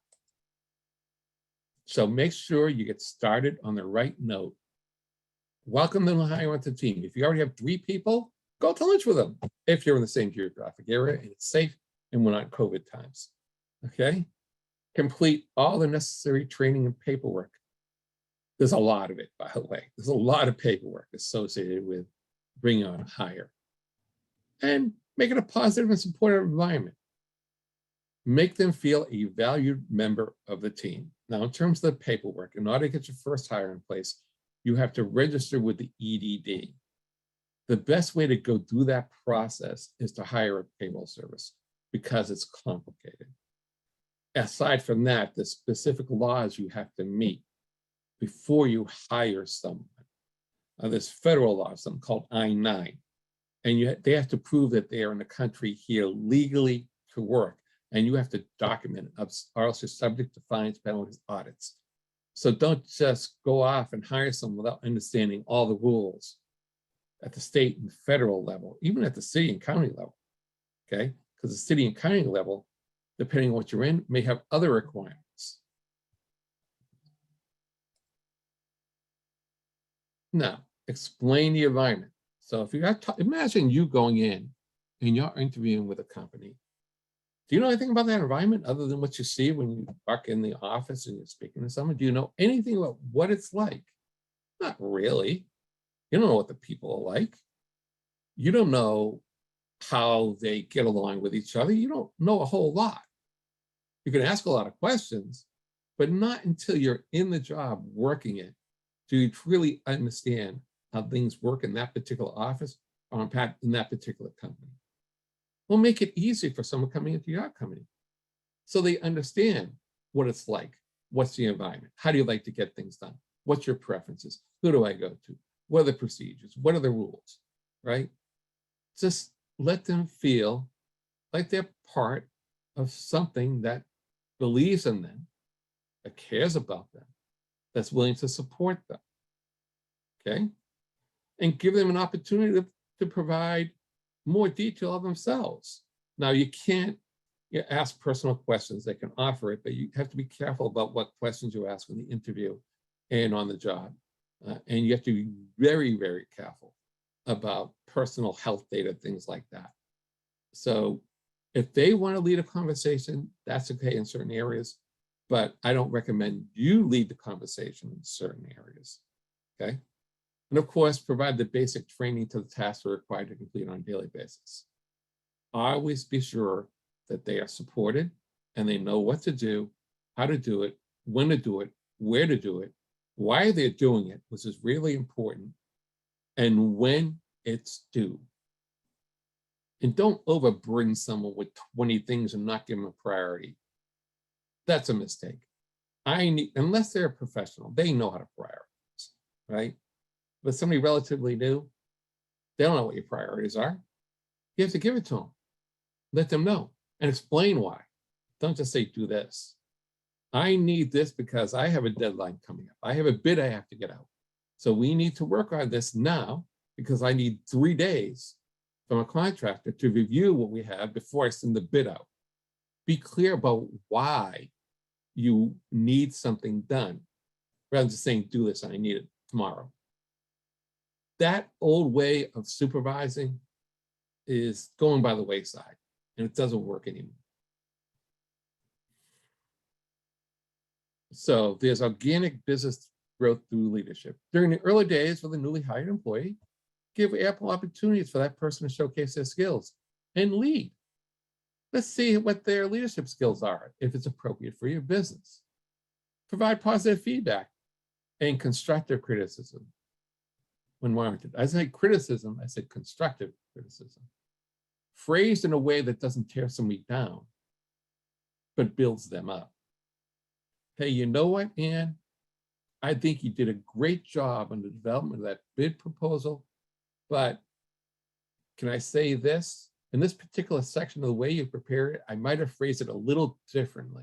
So make sure you get started on the right note. Welcome them to hire onto the team. If you already have 3 people, go to lunch with them if you're in the same geographic area and it's safe and we're not COVID times. Okay? Complete all the necessary training and paperwork. There's a lot of it, by the way. There's a lot of paperwork associated with bringing on a hire. And make it a positive and supportive environment. Make them feel a valued member of the team. Now, in terms of the paperwork, in order to get your first hire in place, you have to register with the EDD. The best way to go through that process is to hire a payroll service because it's complicated. Aside from that, the specific laws you have to meet before you hire someone. There's federal laws, something called I-9, and they have to prove that they are in the country here legally to work, and you have to document it, or else you're subject to fines, penalties, audits. So don't just go off and hire someone without understanding all the rules at the state and federal level, even at the city and county level, okay? Because the city and county level, depending on what you're in, may have other requirements. Now, explain the environment. So if you got, imagine you going in and you're interviewing with a company. Do you know anything about that environment other than what you see when you walk in the office and you're speaking to someone? Do you know anything about what it's like? Not really. You don't know what the people are like. You don't know how they get along with each other. You don't know a whole lot. You can ask a lot of questions, but not until you're in the job working it do you truly understand how things work in that particular office or in that particular company. We'll make it easy for someone coming into your company so they understand what it's like. What's the environment? How do you like to get things done? What's your preferences? Who do I go to? What are the procedures? What are the rules, right? Just let them feel like they're part of something that believes in them, that cares about them, that's willing to support them, okay? And give them an opportunity to provide more detail of themselves. Now, you can't ask personal questions. They can offer it, but you have to be careful about what questions you ask in the interview and on the job. And you have to be very, very careful about personal health data, things like that. So if they want to lead a conversation, that's okay in certain areas, but I don't recommend you lead the conversation in certain areas, okay? And of course, provide the basic training to the tasks they're required to complete on a daily basis. Always be sure that they are supported and they know what to do, how to do it, when to do it, where to do it, why they're doing it, which is really important, and when it's due. And don't overburden someone with 20 things and not give them a priority. That's a mistake. Unless they're a professional, they know how to prioritize, right? But somebody relatively new, they don't know what your priorities are. You have to give it to them. Let them know and explain why. Don't just say, do this. I need this because I have a deadline coming up. I have a bid I have to get out. So we need to work on this now because I need 3 days from a contractor to review what we have before I send the bid out. Be clear about why you need something done, rather than just saying, do this, I need it tomorrow. That old way of supervising is going by the wayside, and it doesn't work anymore. So there's organic business growth through leadership. During the early days with a newly hired employee, give ample opportunities for that person to showcase their skills and lead. Let's see what their leadership skills are, if it's appropriate for your business. Provide positive feedback and constructive criticism when warranted. I say criticism, I said constructive criticism. Phrased in a way that doesn't tear somebody down, but builds them up. Hey, you know what, Ann? I think you did a great job on the development of that bid proposal, but can I say this? In this particular section of the way you prepare it, I might have phrased it a little differently.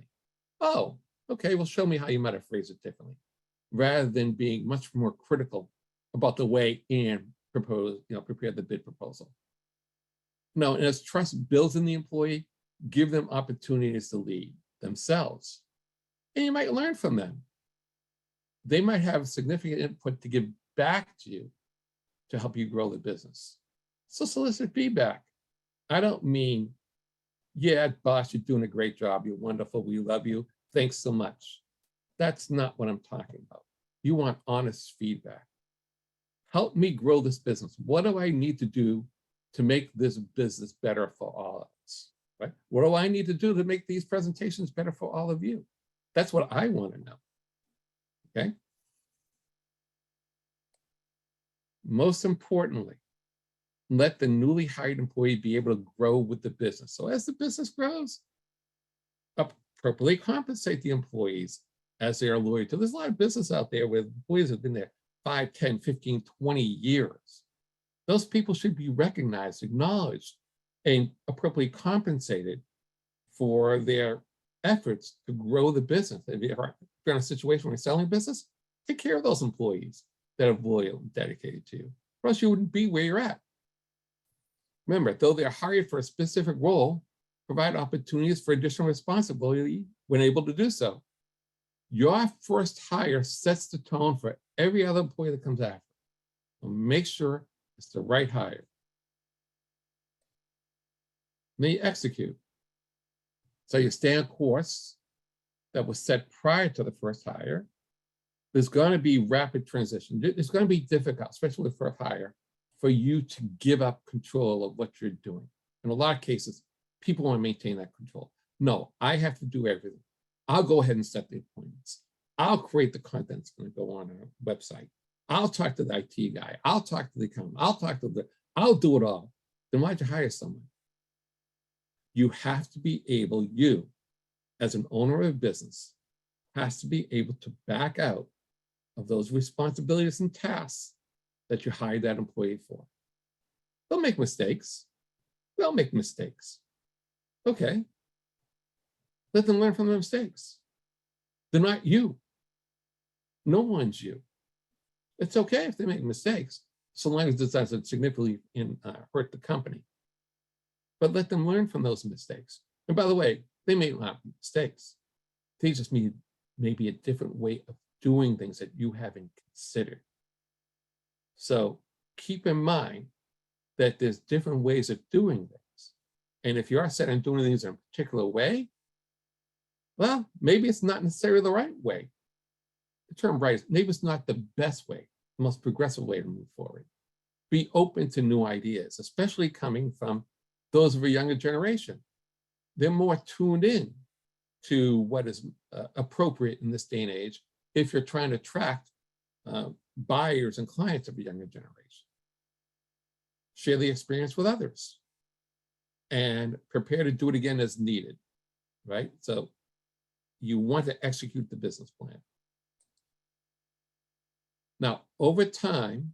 Oh, okay, well, show me how you might have phrased it differently, rather than being much more critical about the way Ann prepared the bid proposal. Now, as trust builds in the employee, give them opportunities to lead themselves. And you might learn from them. They might have significant input to give back to you to help you grow the business. So solicit feedback. I don't mean, yeah, boss, you're doing a great job. You're wonderful. We love you. Thanks so much. That's not what I'm talking about. You want honest feedback. Help me grow this business. What do I need to do to make this business better for all of us? Right? What do I need to do to make these presentations better for all of you? That's what I want to know. Okay. Most importantly, let the newly hired employee be able to grow with the business. So as the business grows, appropriately compensate the employees as they are loyal to. There's a lot of business out there where employees have been there 5, 10, 15, 20 years. Those people should be recognized, acknowledged, and appropriately compensated for their efforts to grow the business. If you're in a situation where you're selling business, take care of those employees that are loyal and dedicated to you, or else you wouldn't be where you're at. Remember, though they're hired for a specific role, provide opportunities for additional responsibility when able to do so. Your first hire sets the tone for every other employee that comes after. So make sure it's the right hire. Then you execute. So you stay on course that was set prior to the first hire. There's going to be rapid transition. It's going to be difficult, especially with first hire, for you to give up control of what you're doing. In a lot of cases, people want to maintain that control. No, I have to do everything. I'll go ahead and set the appointments. I'll create the content that's going to go on our website. I'll talk to the IT guy. I'll talk to the accountant. I'll do it all. Then why'd you hire someone? You have to be able, you, as an owner of a business, has to be able to back out of those responsibilities and tasks that you hired that employee for. They'll make mistakes. They'll make mistakes. Okay. Let them learn from their mistakes. They're not you. No one's you. It's okay if they make mistakes, so long as it doesn't significantly hurt the company. But let them learn from those mistakes. And by the way, they may not be mistakes. They just need maybe a different way of doing things that you haven't considered. So keep in mind that there's different ways of doing things. And if you are set on doing things in a particular way, well, maybe it's not necessarily the right way. The term right is maybe it's not the best way, the most progressive way to move forward. Be open to new ideas, especially coming from those of a younger generation. They're more tuned in to what is appropriate in this day and age if you're trying to attract buyers and clients of a younger generation. Share the experience with others and prepare to do it again as needed, right? So you want to execute the business plan. Now, over time,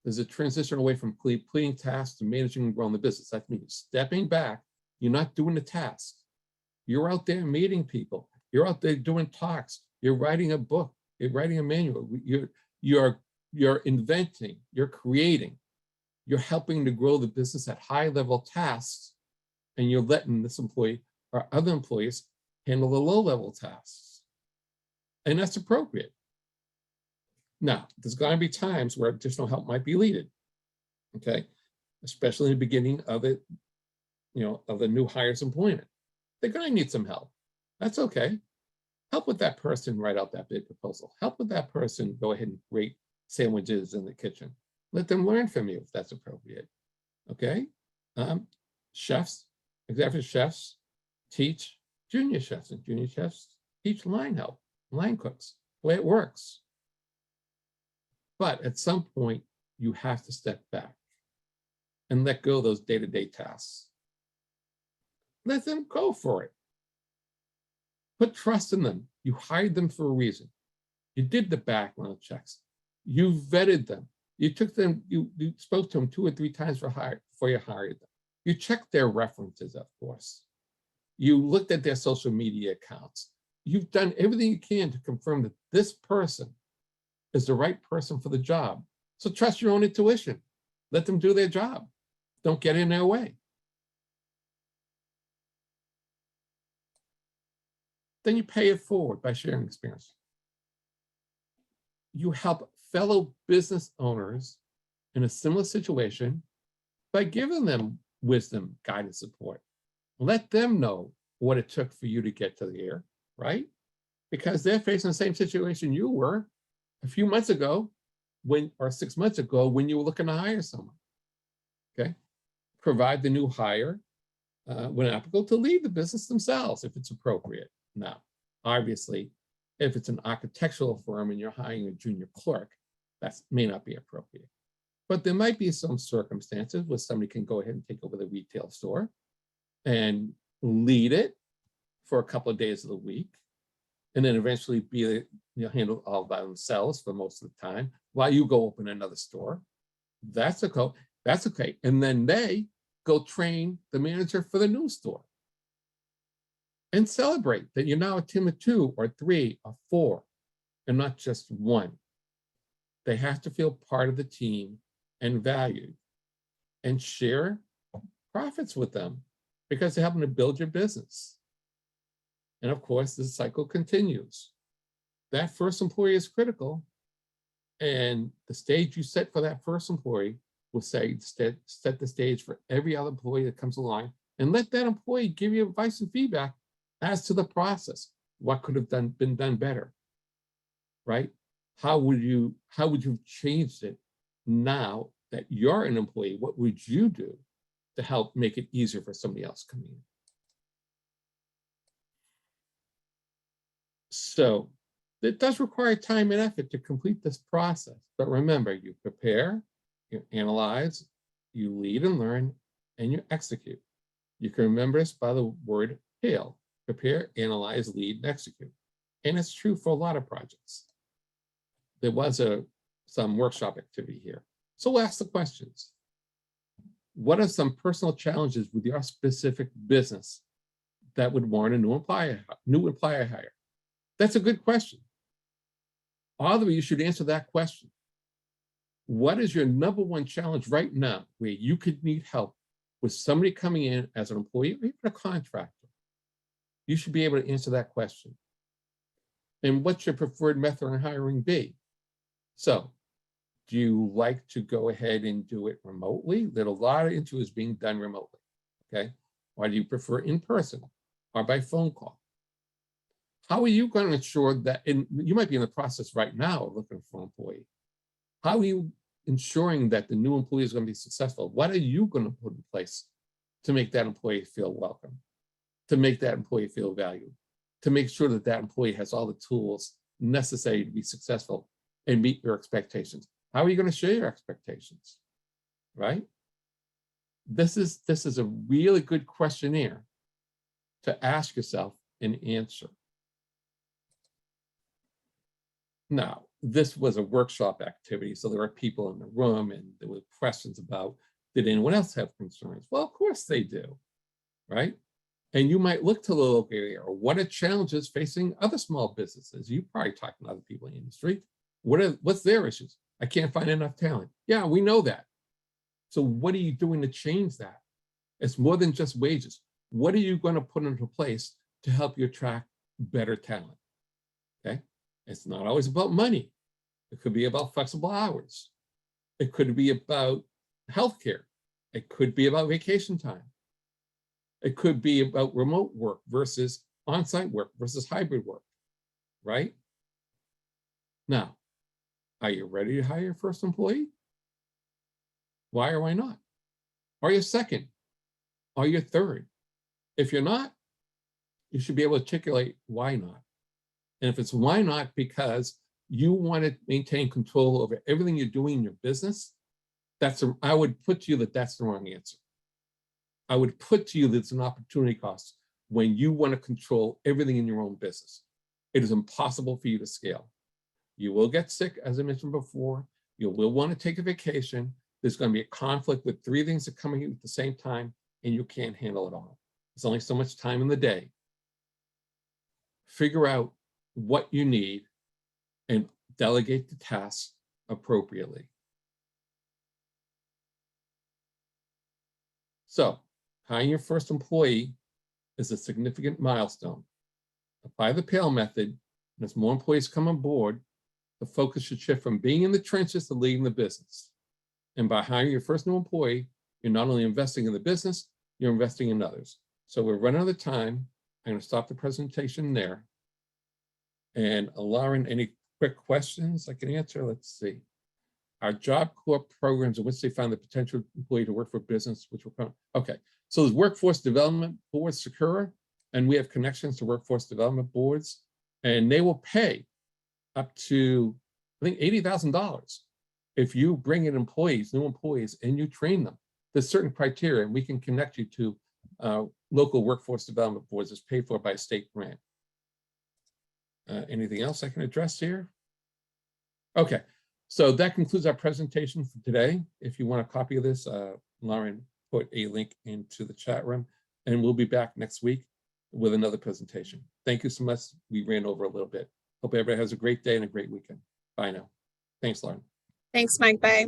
there's a transition away from completing tasks to managing and growing the business. That means stepping back. You're not doing the tasks. You're out there meeting people. You're out there doing talks. You're writing a book. You're writing a manual. You're you're inventing, you're creating, you're helping to grow the business at high level tasks, and you're letting this employee or other employees handle the low level tasks. And that's appropriate. Now, there's going to be times where additional help might be needed, okay? Especially in the beginning of it, of the new hire's employment. They're going to need some help. That's okay. Help with that person write out that big proposal. Help with that person go ahead and create sandwiches in the kitchen. Let them learn from you if that's appropriate, okay? Chefs, executive chefs teach junior chefs, and junior chefs teach line help, line cooks, the way it works. But at some point, you have to step back and let go of those day-to-day tasks. Let them go for it. Put trust in them. You hired them for a reason. You did the background checks. You vetted them. You took them, you spoke to them 2 or 3 times before you hired them. You checked their references, of course. You looked at their social media accounts. You've done everything you can to confirm that this person is the right person for the job. So trust your own intuition. Let them do their job. Don't get in their way. Then you pay it forward by sharing experience. You help fellow business owners in a similar situation by giving them wisdom, guidance, support. Let them know what it took for you to get to the air, right? Because they're facing the same situation you were a few months ago, or 6 months ago, when you were looking to hire someone. Okay, provide the new hire, when applicable, to lead the business themselves if it's appropriate. Now, obviously, if it's an architectural firm and you're hiring a junior clerk, that may not be appropriate. But there might be some circumstances where somebody can go ahead and take over the retail store and lead it for a couple of days of the week, and then eventually handle all by themselves for most of the time while you go open another store. That's okay. And then they go train the manager for the new store and celebrate that you're now a team of 2 or 3 or 4 and not just 1. They have to feel part of the team and valued, and share profits with them because they're helping to build your business. And of course, the cycle continues. That first employee is critical, and the stage you set for that first employee will set the stage for every other employee that comes along, and let that employee give you advice and feedback as to the process. What could have been done better, right? How would you have changed it now that you're an employee? What would you do to help make it easier for somebody else coming in? So it does require time and effort to complete this process. But remember, you prepare, you analyze, you lead and learn, and you execute. You can remember this by the word P.A.L.E, prepare, analyze, lead, and execute. And it's true for a lot of projects. There was some workshop activity here. So we'll ask the questions. What are some personal challenges with your specific business that would warrant a new employer hire? That's a good question. All of you should answer that question. What is your number 1 challenge right now where you could need help with somebody coming in as an employee or even a contractor? You should be able to answer that question. And what's your preferred method on hiring be? So, do you like to go ahead and do it remotely? That a lot of interviews being done remotely, okay? Or do you prefer in person or by phone call? How are you going to ensure that, and you might be in the process right now of looking for an employee. How are you ensuring that the new employee is going to be successful? What are you going to put in place to make that employee feel welcome, to make that employee feel valued, to make sure that that employee has all the tools necessary to be successful and meet your expectations? How are you going to share your expectations, right? This is a really good questionnaire to ask yourself and answer. Now, this was a workshop activity, so there were people in the room and there were questions about, did anyone else have concerns? Well, of course they do, right? And you might look to the local area, or what are challenges facing other small businesses? You probably talk to other people in the industry. What's their issues? I can't find enough talent. Yeah, we know that. So what are you doing to change that? It's more than just wages. What are you going to put into place to help you attract better talent? Okay. It's not always about money. It could be about flexible hours. It could be about healthcare. It could be about vacation time. It could be about remote work versus on-site work versus hybrid work, right? Now, are you ready to hire your first employee? Why or why not? Are you second? Are you third? If you're not, you should be able to articulate why not. And if it's why not because you want to maintain control over everything you're doing in your business, I would put to you that that's the wrong answer. I would put to you that it's an opportunity cost when you want to control everything in your own business. It is impossible for you to scale. You will get sick, as I mentioned before. You will want to take a vacation. There's going to be a conflict with 3 things that are coming at the same time, and you can't handle it all. There's only so much time in the day. Figure out what you need and delegate the tasks appropriately. So, hiring your first employee is a significant milestone. Apply the P.A.L.E method, and as more employees come on board, the focus should shift from being in the trenches to leading the business. And by hiring your first new employee, you're not only investing in the business, you're investing in others. So we're running out of time. I'm going to stop the presentation there. And Lauren, any quick questions I can answer? Let's see. Our Job Corps programs in which they find the potential employee to work for business, which will come. Okay, so there's workforce development boards, Sakura, and we have connections to workforce development boards, and they will pay up to, I think, $80,000 if you bring in employees, new employees, and you train them. There's certain criteria, and we can connect you to local workforce development boards that's paid for by a state grant. Anything else I can address here? Okay, so that concludes our presentation for today. If you want a copy of this, Lauren put a link into the chat room, and we'll be back next week with another presentation. Thank you so much. We ran over a little bit. Hope everybody has a great day and a great weekend. Bye now. Thanks, Lauren. Thanks, Mike. Bye.